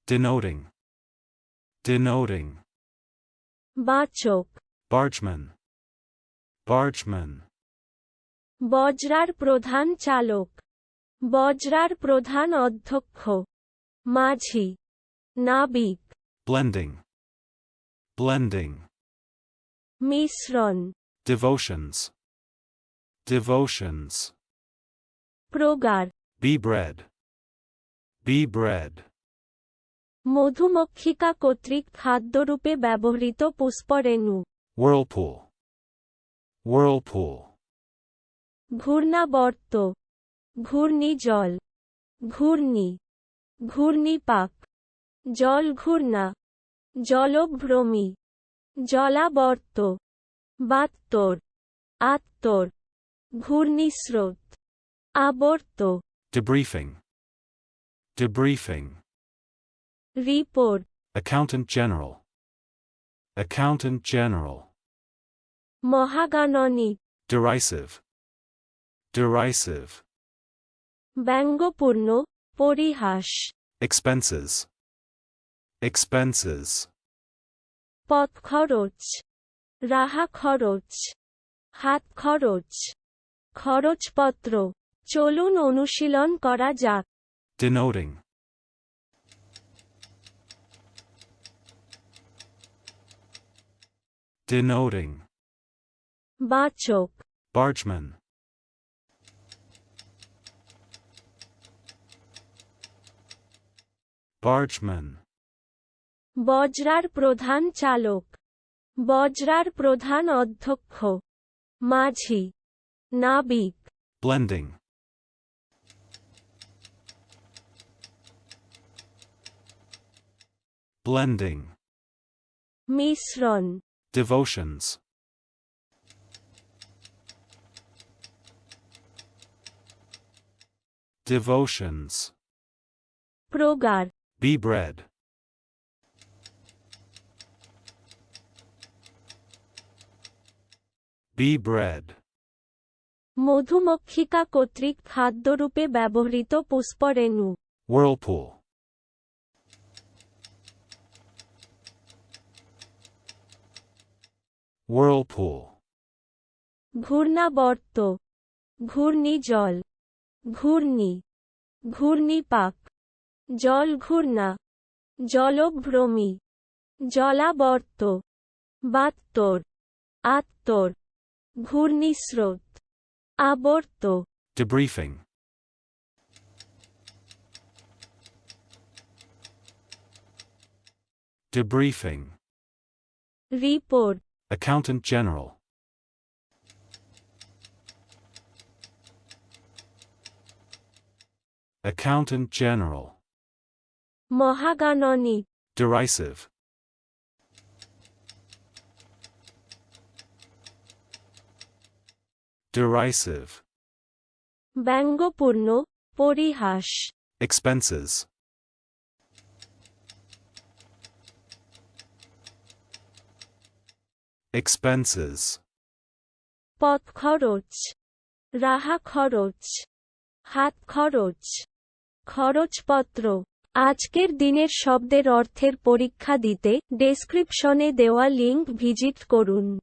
Denoting. Denoting. বাচক, Bargeman. Bargeman. বজরার প্রধান চালক, বজরার প্রধান অধ্যক্ষ, মাঝি, নাবিক, Blending. Blending. মিশ্রণ, Devotions. Devotions. প্রগার, Be bread. Be bread. মধুমক্ষিকা কর্তৃক খাদ্যরূপে ব্যবহৃত পুষ্পরেণু, Whirlpool. Whirlpool. ঘূর্ণাবর্ত, ঘূর্ণিজল, ঘূর্ণি, ঘূর্ণিপাক, জলঘূর্ণা, জলভ্রমী, জলাবর্ত, বাত্তর, আত্তর, ঘূর্ণিস্রোত, আবর্ত, Debriefing. Debriefing. Report, Accountant General. Accountant General. মহাগাণনিক, Derisive. Derisive. ব্যঙ্গপূর্ণ, পরিহাস, Expenses. Expenses. পথ খরচ, রাহা খরচ, হাত খরচ, খরচপত্র। চলুন অনুশীলন করা যাক। Denoting. Denoting. বাচক, Bargeman. Bargeman. বজরার প্রধান চালক, বজরার প্রধান অধ্যক্ষ, মাঝি, নাবিক, Blending. Blending. মিশ্রণ, Devotions. Devotions. প্রগার, Be bread. Be bread. মধুমক্ষিকা কর্তৃক খাদ্যরূপে ব্যবহৃত পুষ্পরেণু, Whirlpool. Whirlpool. ঘূর্ণাবর্ত, ঘূর্ণিজল, ঘূর্ণি, ঘূর্ণিপাক, জলঘূর্ণা, জলভ্রমী, জলাবর্ত, বাত্তর, আত্তর, ঘূর্ণিস্রোত, আবর্ত। Debriefing. Debriefing. Report, Accountant General. Accountant General. মহাগাণনিক, Derisive. Derisive. ব্যঙ্গপূর্ণ, পরিহাস, Expenses. Expenses. পথ খরচ, রাহা খরচ, হাত খরচ, খরচপত্র। আজকের দিনের শব্দের অর্থের পরীক্ষা দিতে ডেসক্রিপশনে দেওয়া লিংক ভিজিট করুন।